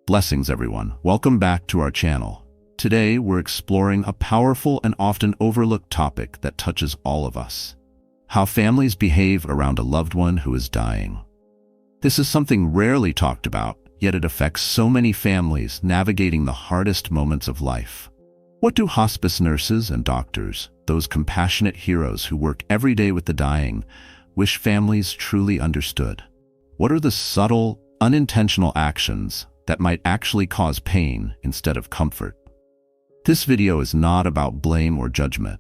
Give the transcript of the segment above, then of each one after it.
Blessings, everyone. Welcome back to our channel. Today, we're exploring a powerful and often overlooked topic that touches all of us: how families behave around a loved one who is dying. This is something rarely talked about, yet it affects so many families navigating the hardest moments of life. What do hospice nurses and doctors, those compassionate heroes who work every day with the dying, wish families truly understood? What are the subtle, unintentional actions that might actually cause pain instead of comfort? This video is not about blame or judgment.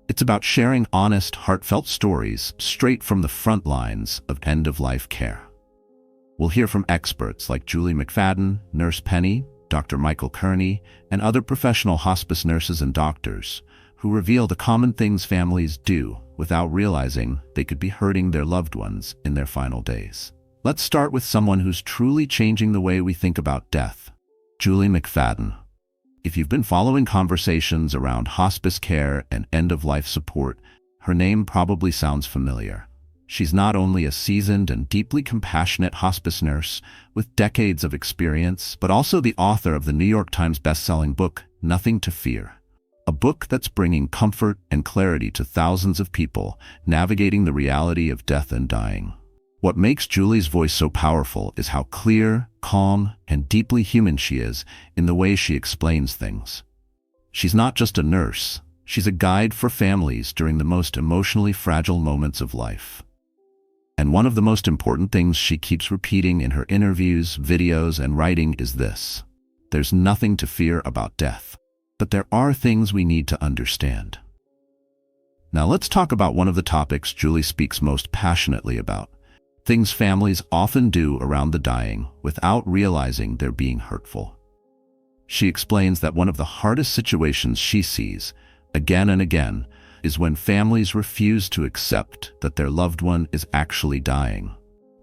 It's about sharing honest, heartfelt stories straight from the front lines of end-of-life care. We'll hear from experts like Julie McFadden, Nurse Tasha, Dr. Michael Kerney, and other professional hospice nurses and doctors who reveal the common things families do without realizing they could be hurting their loved ones in their final days. Let's start with someone who's truly changing the way we think about death: Julie McFadden. If you've been following conversations around hospice care and end-of-life support, her name probably sounds familiar. She's not only a seasoned and deeply compassionate hospice nurse with decades of experience, but also the author of the New York Times bestselling book, Nothing to Fear. A book that's bringing comfort and clarity to thousands of people navigating the reality of death and dying. What makes Julie's voice so powerful is how clear, calm, and deeply human she is in the way she explains things. She's not just a nurse, she's a guide for families during the most emotionally fragile moments of life. And one of the most important things she keeps repeating in her interviews, videos, and writing is this: there's nothing to fear about death, but there are things we need to understand. Now let's talk about one of the topics Julie speaks most passionately about: things families often do around the dying without realizing they're being hurtful. She explains that one of the hardest situations she sees, again and again, is when families refuse to accept that their loved one is actually dying.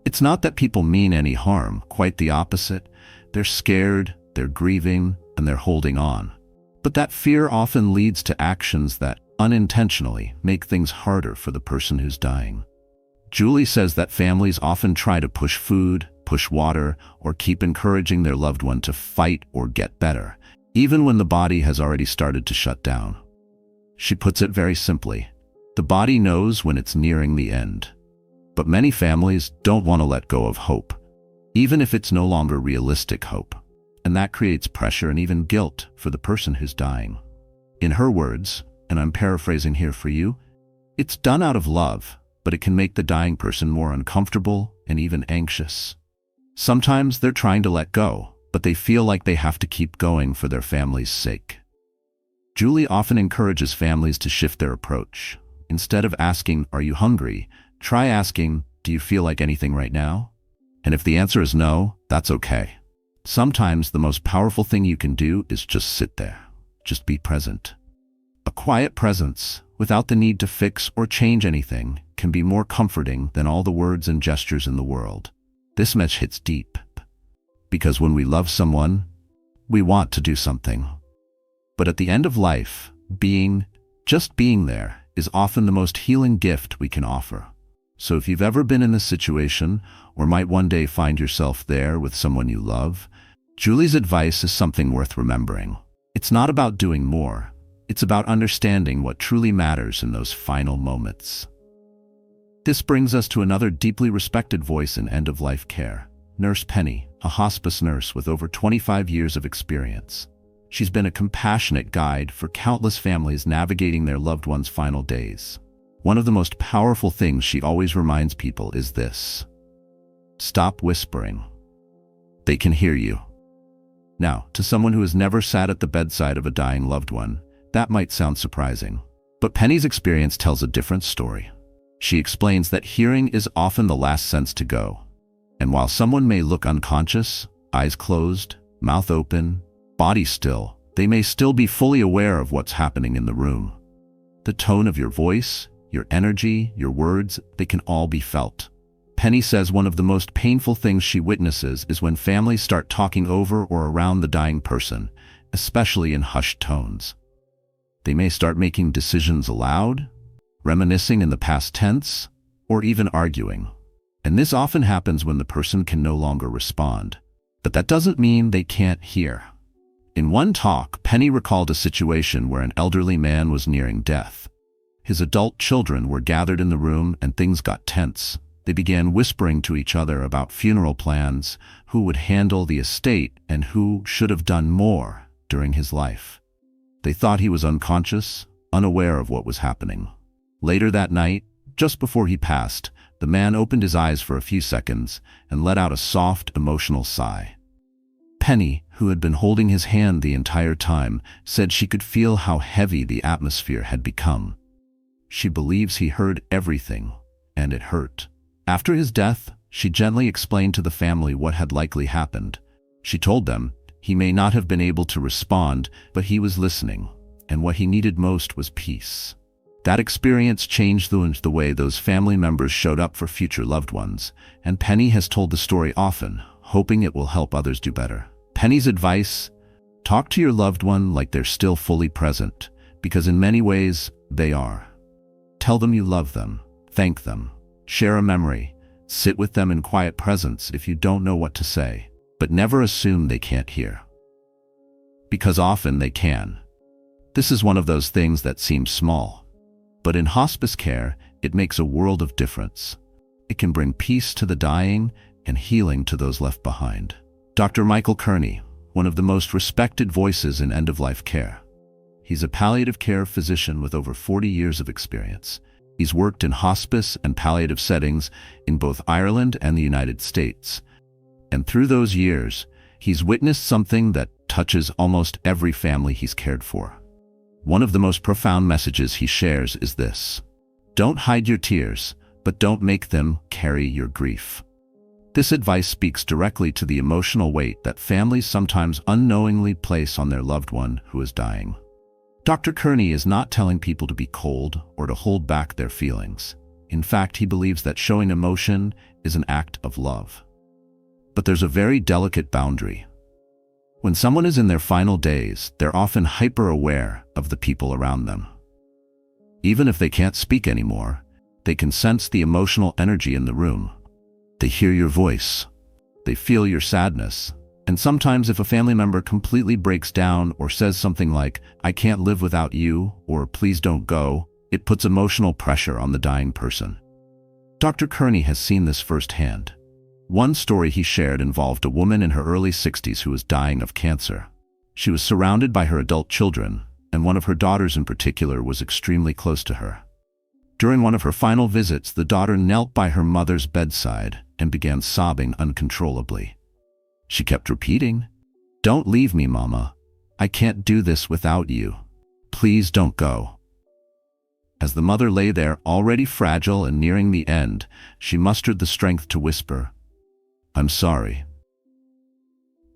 It's not that people mean any harm, quite the opposite. They're scared, they're grieving, and they're holding on. But that fear often leads to actions that unintentionally make things harder for the person who's dying. Julie says that families often try to push food, push water, or keep encouraging their loved one to fight or get better, even when the body has already started to shut down. She puts it very simply: the body knows when it's nearing the end. But many families don't want to let go of hope, even if it's no longer realistic hope. And that creates pressure and even guilt for the person who's dying. In her words, and I'm paraphrasing here for you, it's done out of love, but it can make the dying person more uncomfortable and even anxious. Sometimes they're trying to let go, but they feel like they have to keep going for their family's sake. Julie often encourages families to shift their approach. Instead of asking, "Are you hungry?" try asking, "Do you feel like anything right now?" And if the answer is no, that's okay. Sometimes the most powerful thing you can do is just sit there. Just be present. A quiet presence, without the need to fix or change anything, can be more comforting than all the words and gestures in the world. This message hits deep, because when we love someone, we want to do something. But at the end of life, just being there is often the most healing gift we can offer. So if you've ever been in this situation, or might one day find yourself there with someone you love, Julie's advice is something worth remembering. It's not about doing more. It's about understanding what truly matters in those final moments. This brings us to another deeply respected voice in end-of-life care: Nurse Tasha, a hospice nurse with over 25 years of experience. She's been a compassionate guide for countless families navigating their loved ones' final days. One of the most powerful things she always reminds people is this: stop whispering. They can hear you. Now, to someone who has never sat at the bedside of a dying loved one, that might sound surprising. But Tasha's experience tells a different story. She explains that hearing is often the last sense to go. And while someone may look unconscious, eyes closed, mouth open, body still, they may still be fully aware of what's happening in the room. The tone of your voice, your energy, your words, they can all be felt. Tasha says one of the most painful things she witnesses is when families start talking over or around the dying person, especially in hushed tones. They may start making decisions aloud, reminiscing in the past tense, or even arguing. And this often happens when the person can no longer respond. But that doesn't mean they can't hear. In one talk, Penny recalled a situation where an elderly man was nearing death. His adult children were gathered in the room and things got tense. They began whispering to each other about funeral plans, who would handle the estate, and who should have done more during his life. They thought he was unconscious, unaware of what was happening. Later that night, just before he passed, the man opened his eyes for a few seconds and let out a soft, emotional sigh. Penny, who had been holding his hand the entire time, said she could feel how heavy the atmosphere had become. She believes he heard everything, and it hurt. After his death, she gently explained to the family what had likely happened. She told them he may not have been able to respond, but he was listening, and what he needed most was peace. That experience changed the way those family members showed up for future loved ones, and Penny has told the story often, hoping it will help others do better. Penny's advice: talk to your loved one like they're still fully present, because in many ways, they are. Tell them you love them, thank them, share a memory, sit with them in quiet presence if you don't know what to say, but never assume they can't hear. Because often they can. This is one of those things that seems small, but in hospice care, it makes a world of difference. It can bring peace to the dying and healing to those left behind. Dr. Michael Kerney, one of the most respected voices in end-of-life care. He's a palliative care physician with over 40 years of experience. He's worked in hospice and palliative settings in both Ireland and the United States. And through those years, he's witnessed something that touches almost every family he's cared for. One of the most profound messages he shares is this: don't hide your tears, but don't make them carry your grief. This advice speaks directly to the emotional weight that families sometimes unknowingly place on their loved one who is dying. Dr. Kearney is not telling people to be cold or to hold back their feelings. In fact, he believes that showing emotion is an act of love. But there's a very delicate boundary. When someone is in their final days, they're often hyper-aware of the people around them. Even if they can't speak anymore, they can sense the emotional energy in the room. They hear your voice. They feel your sadness. And sometimes if a family member completely breaks down or says something like, "I can't live without you," or "please don't go," it puts emotional pressure on the dying person. Dr. Kearney has seen this firsthand. One story he shared involved a woman in her early 60s who was dying of cancer. She was surrounded by her adult children, and one of her daughters in particular was extremely close to her. During one of her final visits, the daughter knelt by her mother's bedside and began sobbing uncontrollably. She kept repeating, "Don't leave me, Mama. I can't do this without you. Please don't go." As the mother lay there, already fragile and nearing the end, she mustered the strength to whisper, "I'm sorry."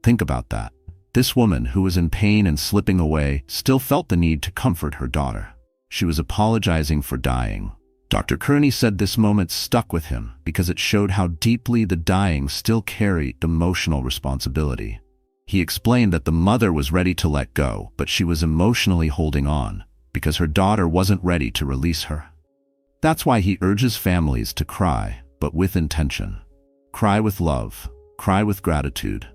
Think about that. This woman, who was in pain and slipping away, still felt the need to comfort her daughter. She was apologizing for dying. Dr. Kearney said this moment stuck with him because it showed how deeply the dying still carried emotional responsibility. He explained that the mother was ready to let go, but she was emotionally holding on because her daughter wasn't ready to release her. That's why he urges families to cry, but with intention. Cry with love, cry with gratitude.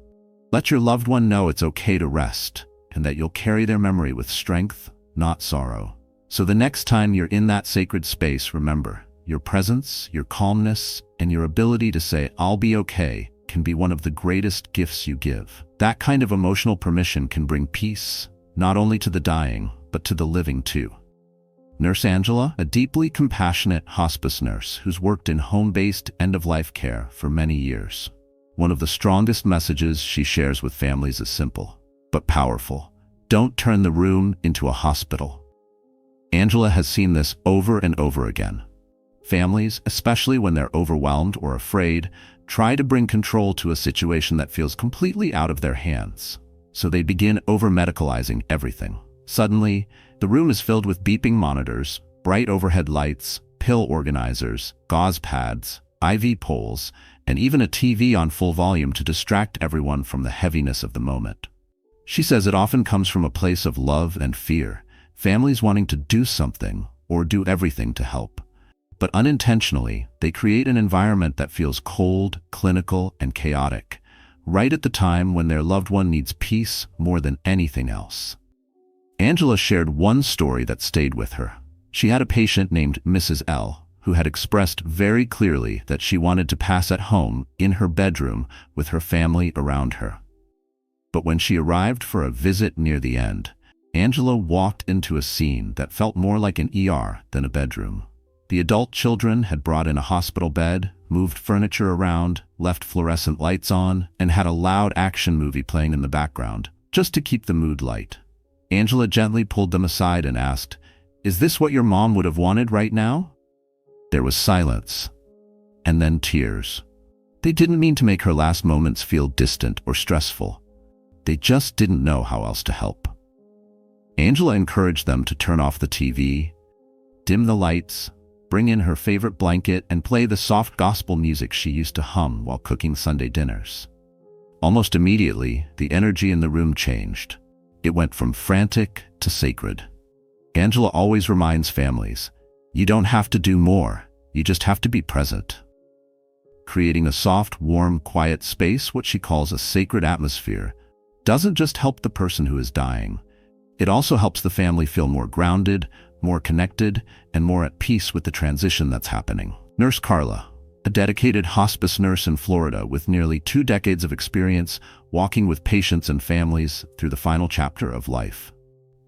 Let your loved one know it's okay to rest and that you'll carry their memory with strength, not sorrow. So the next time you're in that sacred space, remember, your presence, your calmness, and your ability to say, "I'll be okay," can be one of the greatest gifts you give. That kind of emotional permission can bring peace, not only to the dying, but to the living too. Nurse Angela, a deeply compassionate hospice nurse who's worked in home-based end-of-life care for many years. One of the strongest messages she shares with families is simple, but powerful. Don't turn the room into a hospital. Angela has seen this over and over again. Families, especially when they're overwhelmed or afraid, try to bring control to a situation that feels completely out of their hands. So they begin over-medicalizing everything. Suddenly, the room is filled with beeping monitors, bright overhead lights, pill organizers, gauze pads, IV poles, and even a TV on full volume to distract everyone from the heaviness of the moment. She says it often comes from a place of love and fear, families wanting to do something or do everything to help. But unintentionally, they create an environment that feels cold, clinical, and chaotic, right at the time when their loved one needs peace more than anything else. Angela shared one story that stayed with her. She had a patient named Mrs. L, who had expressed very clearly that she wanted to pass at home in her bedroom with her family around her. But when she arrived for a visit near the end, Angela walked into a scene that felt more like an ER than a bedroom. The adult children had brought in a hospital bed, moved furniture around, left fluorescent lights on, and had a loud action movie playing in the background, just to keep the mood light. Angela gently pulled them aside and asked, "Is this what your mom would have wanted right now?" There was silence, and then tears. They didn't mean to make her last moments feel distant or stressful. They just didn't know how else to help. Angela encouraged them to turn off the TV, dim the lights, bring in her favorite blanket, and play the soft gospel music she used to hum while cooking Sunday dinners. Almost immediately, the energy in the room changed. It went from frantic to sacred. Angela always reminds families, you don't have to do more, you just have to be present. Creating a soft, warm, quiet space, what she calls a sacred atmosphere, doesn't just help the person who is dying. It also helps the family feel more grounded, more connected, and more at peace with the transition that's happening. Nurse Carla, a dedicated hospice nurse in Florida with nearly 2 decades of experience walking with patients and families through the final chapter of life.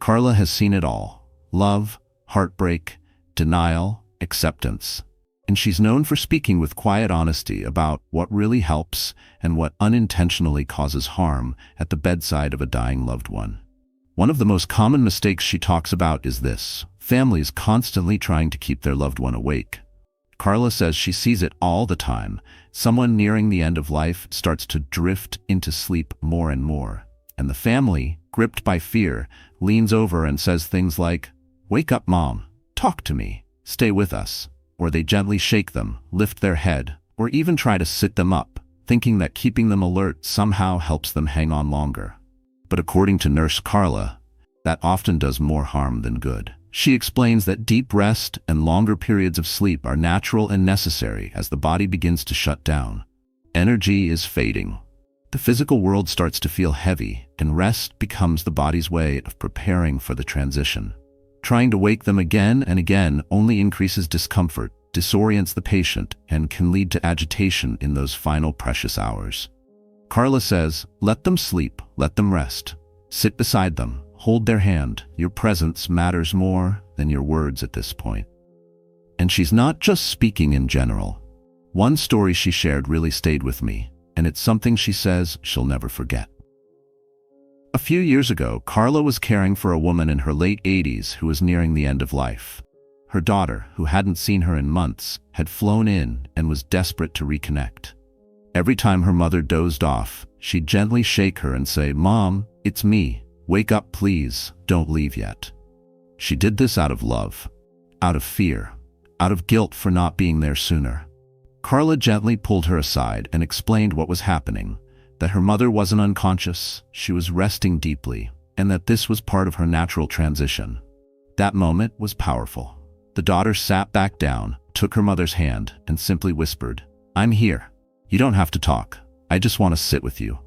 Carla has seen it all: love, heartbreak, denial, acceptance. And she's known for speaking with quiet honesty about what really helps and what unintentionally causes harm at the bedside of a dying loved one. One of the most common mistakes she talks about is this: families constantly trying to keep their loved one awake. Carla says she sees it all the time. Someone nearing the end of life starts to drift into sleep more and more, and the family, gripped by fear, leans over and says things like, "Wake up, Mom. Talk to me. Stay with us." Or they gently shake them, lift their head, or even try to sit them up, thinking that keeping them alert somehow helps them hang on longer. But according to Nurse Carla, that often does more harm than good. She explains that deep rest and longer periods of sleep are natural and necessary as the body begins to shut down. Energy is fading. The physical world starts to feel heavy, and rest becomes the body's way of preparing for the transition. Trying to wake them again and again only increases discomfort, disorients the patient, and can lead to agitation in those final precious hours. Carla says, let them sleep, let them rest. Sit beside them, hold their hand. Your presence matters more than your words at this point. And she's not just speaking in general. One story she shared really stayed with me, and it's something she says she'll never forget. A few years ago, Carla was caring for a woman in her late 80s who was nearing the end of life. Her daughter, who hadn't seen her in months, had flown in and was desperate to reconnect. Every time her mother dozed off, she'd gently shake her and say, "Mom, it's me. Wake up, please. Don't leave yet." She did this out of love, out of fear, out of guilt for not being there sooner. Carla gently pulled her aside and explained what was happening, that her mother wasn't unconscious, she was resting deeply, and that this was part of her natural transition. That moment was powerful. The daughter sat back down, took her mother's hand, and simply whispered, "I'm here. You don't have to talk. I just want to sit with you."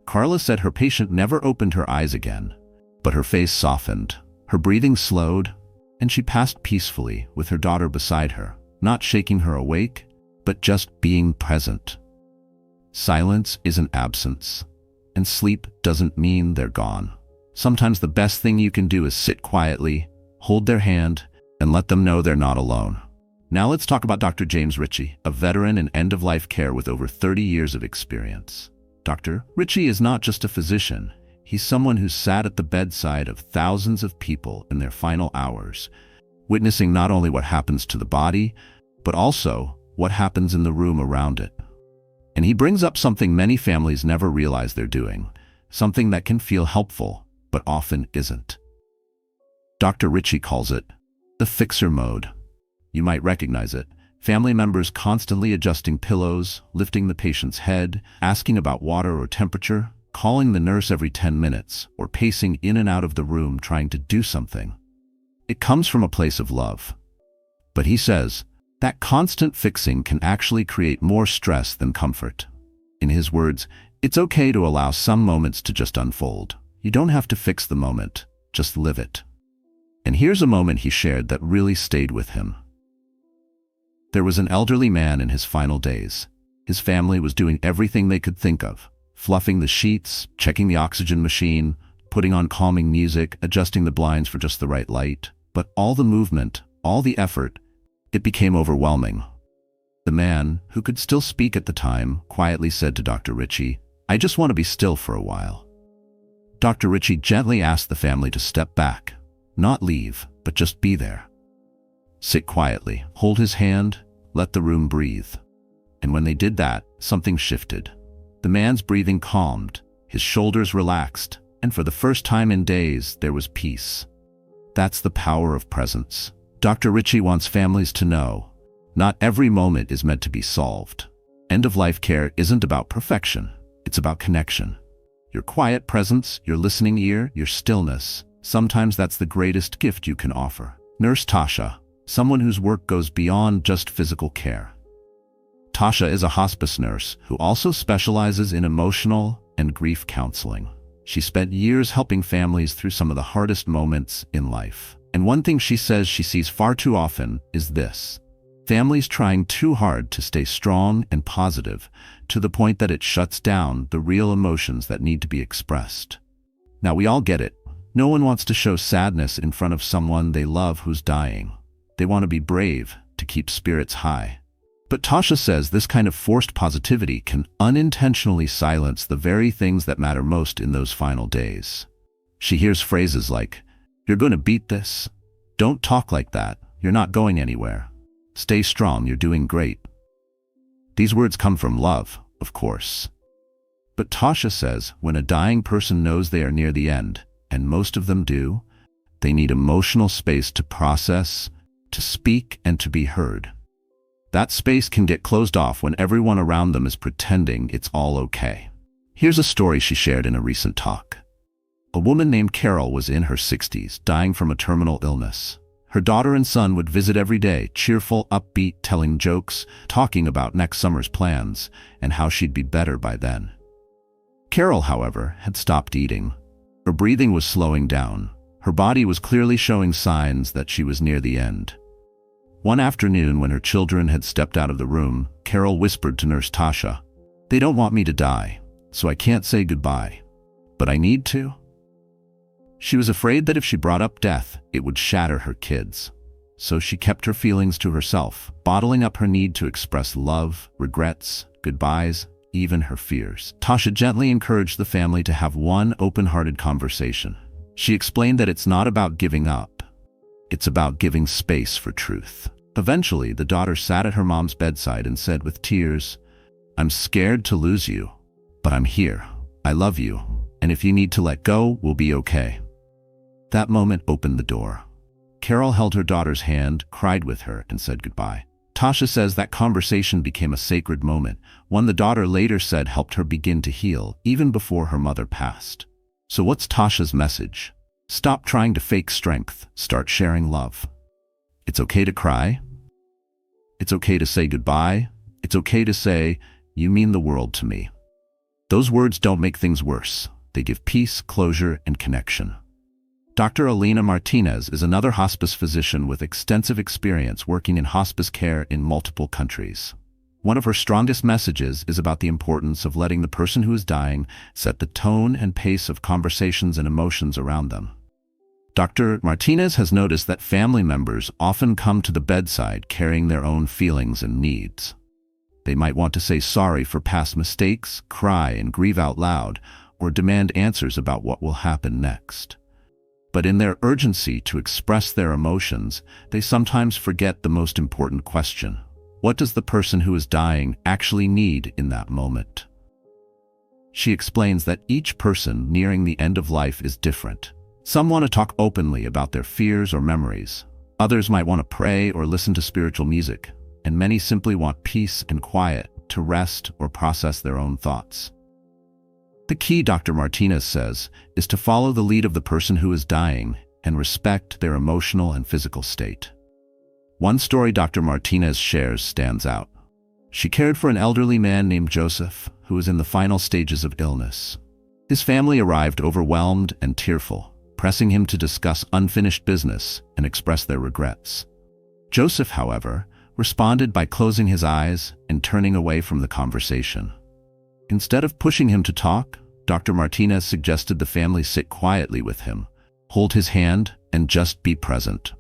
Carla said her patient never opened her eyes again, but her face softened, her breathing slowed, and she passed peacefully with her daughter beside her, not shaking her awake, but just being present. Silence isn't absence, and sleep doesn't mean they're gone. Sometimes the best thing you can do is sit quietly, hold their hand, and let them know they're not alone. Now let's talk about Dr. James Ritchie, a veteran in end-of-life care with over 30 years of experience. Dr. Ritchie is not just a physician. He's someone who's sat at the bedside of thousands of people in their final hours, witnessing not only what happens to the body, but also what happens in the room around it. And he brings up something many families never realize they're doing, something that can feel helpful, but often isn't. Dr. Ritchie calls it the fixer mode. You might recognize it. Family members constantly adjusting pillows, lifting the patient's head, asking about water or temperature, calling the nurse every 10 minutes, or pacing in and out of the room trying to do something. It comes from a place of love. But he says, that constant fixing can actually create more stress than comfort. In his words, It's okay to allow some moments to just unfold. You don't have to fix the moment, just live it. And here's a moment he shared that really stayed with him. There was an elderly man in his final days. His family was doing everything they could think of, fluffing the sheets, checking the oxygen machine, putting on calming music, adjusting the blinds for just the right light. But all the movement, all the effort, it became overwhelming. The man, who could still speak at the time, quietly said to Dr. Ritchie, "I just want to be still for a while." Dr. Ritchie gently asked the family to step back, not leave, but just be there. Sit quietly, hold his hand, let the room breathe. And when they did that, something shifted. The man's breathing calmed, his shoulders relaxed, and for the first time in days, there was peace. That's the power of presence. Dr. Ritchie wants families to know, not every moment is meant to be solved. End-of-life care isn't about perfection, it's about connection. Your quiet presence, your listening ear, your stillness, sometimes that's the greatest gift you can offer. Nurse Tasha, someone whose work goes beyond just physical care. Tasha is a hospice nurse who also specializes in emotional and grief counseling. She spent years helping families through some of the hardest moments in life. And one thing she says she sees far too often is this: families trying too hard to stay strong and positive, to the point that it shuts down the real emotions that need to be expressed. Now, we all get it. No one wants to show sadness in front of someone they love who's dying. They want to be brave, to keep spirits high. But Tasha says this kind of forced positivity can unintentionally silence the very things that matter most in those final days. She hears phrases like, "You're going to beat this. Don't talk like that. You're not going anywhere. Stay strong, you're doing great." These words come from love, of course. But Tasha says when a dying person knows they are near the end, and most of them do, they need emotional space to process, to speak, and to be heard. That space can get closed off when everyone around them is pretending it's all okay. Here's a story she shared in a recent talk. A woman named Carol was in her 60s, dying from a terminal illness. Her daughter and son would visit every day, cheerful, upbeat, telling jokes, talking about next summer's plans, and how she'd be better by then. Carol, however, had stopped eating. Her breathing was slowing down. Her body was clearly showing signs that she was near the end. One afternoon, when her children had stepped out of the room, Carol whispered to Nurse Tasha, "They don't want me to die, so I can't say goodbye. But I need to." She was afraid that if she brought up death, it would shatter her kids. So she kept her feelings to herself, bottling up her need to express love, regrets, goodbyes, even her fears. Tasha gently encouraged the family to have one open-hearted conversation. She explained that it's not about giving up. It's about giving space for truth. Eventually, the daughter sat at her mom's bedside and said with tears, "I'm scared to lose you, but I'm here. I love you, and if you need to let go, we'll be okay." That moment opened the door. Carol held her daughter's hand, cried with her, and said goodbye. Tasha says that conversation became a sacred moment, one the daughter later said helped her begin to heal, even before her mother passed. So what's Tasha's message? Stop trying to fake strength, start sharing love. It's okay to cry. It's okay to say goodbye. It's okay to say, "You mean the world to me." Those words don't make things worse. They give peace, closure, and connection. Dr. Elena Martinez is another hospice physician with extensive experience working in hospice care in multiple countries. One of her strongest messages is about the importance of letting the person who is dying set the tone and pace of conversations and emotions around them. Dr. Martinez has noticed that family members often come to the bedside carrying their own feelings and needs. They might want to say sorry for past mistakes, cry and grieve out loud, or demand answers about what will happen next. But in their urgency to express their emotions, they sometimes forget the most important question. What does the person who is dying actually need in that moment? She explains that each person nearing the end of life is different. Some want to talk openly about their fears or memories. Others might want to pray or listen to spiritual music, and many simply want peace and quiet to rest or process their own thoughts. The key, Dr. Martinez says, is to follow the lead of the person who is dying and respect their emotional and physical state. One story Dr. Martinez shares stands out. She cared for an elderly man named Joseph, who was in the final stages of illness. His family arrived overwhelmed and tearful, pressing him to discuss unfinished business and express their regrets. Joseph, however, responded by closing his eyes and turning away from the conversation. Instead of pushing him to talk, Dr. Martinez suggested the family sit quietly with him, hold his hand, and just be present.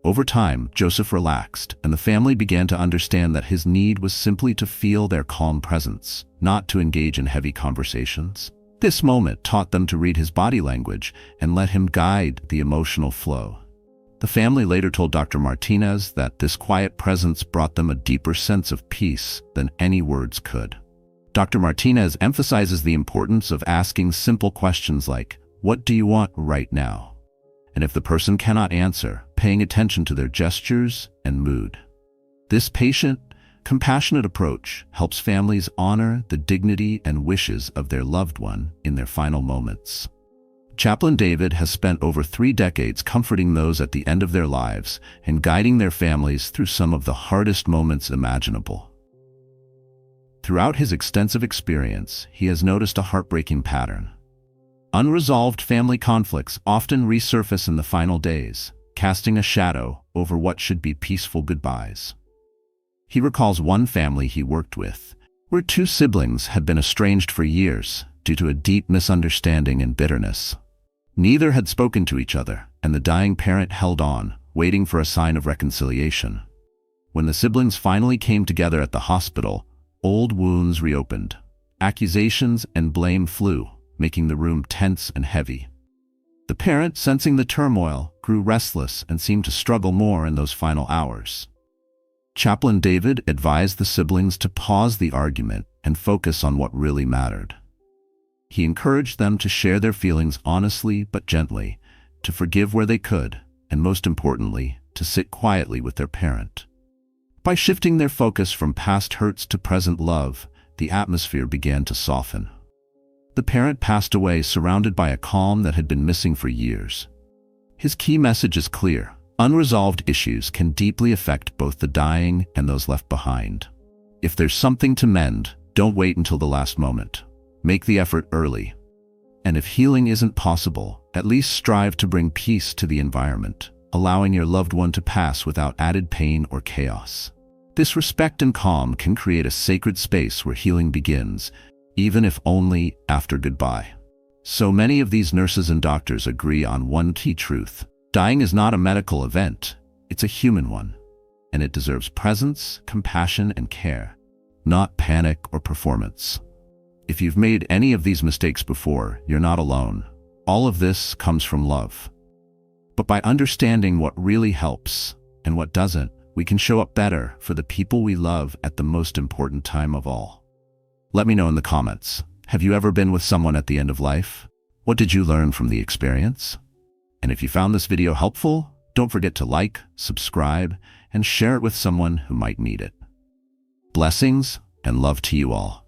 Over time, Joseph relaxed, and the family began to understand that his need was simply to feel their calm presence, not to engage in heavy conversations. This moment taught them to read his body language and let him guide the emotional flow. The family later told Dr. Martinez that this quiet presence brought them a deeper sense of peace than any words could. Dr. Martinez emphasizes the importance of asking simple questions like, "What do you want right now?" And if the person cannot answer, paying attention to their gestures and mood. This patient, compassionate approach helps families honor the dignity and wishes of their loved one in their final moments. Chaplain David has spent over 3 decades comforting those at the end of their lives and guiding their families through some of the hardest moments imaginable. Throughout his extensive experience, he has noticed a heartbreaking pattern. Unresolved family conflicts often resurface in the final days, casting a shadow over what should be peaceful goodbyes. He recalls one family he worked with, where 2 siblings had been estranged for years due to a deep misunderstanding and bitterness. Neither had spoken to each other, and the dying parent held on, waiting for a sign of reconciliation. When the siblings finally came together at the hospital, old wounds reopened. Accusations and blame flew, making the room tense and heavy. The parent, sensing the turmoil, grew restless and seemed to struggle more in those final hours. Chaplain David advised the siblings to pause the argument and focus on what really mattered. He encouraged them to share their feelings honestly but gently, to forgive where they could, and most importantly, to sit quietly with their parent. By shifting their focus from past hurts to present love, the atmosphere began to soften. The parent passed away surrounded by a calm that had been missing for years. His key message is clear. Unresolved issues can deeply affect both the dying and those left behind. If there's something to mend, don't wait until the last moment. Make the effort early. And if healing isn't possible, at least strive to bring peace to the environment, allowing your loved one to pass without added pain or chaos. This respect and calm can create a sacred space where healing begins, even if only after goodbye. So many of these nurses and doctors agree on one key truth. Dying is not a medical event, it's a human one. And it deserves presence, compassion, and care, not panic or performance. If you've made any of these mistakes before, you're not alone. All of this comes from love. But by understanding what really helps and what doesn't, we can show up better for the people we love at the most important time of all. Let me know in the comments. Have you ever been with someone at the end of life? What did you learn from the experience? And if you found this video helpful, don't forget to like, subscribe, and share it with someone who might need it. Blessings and love to you all.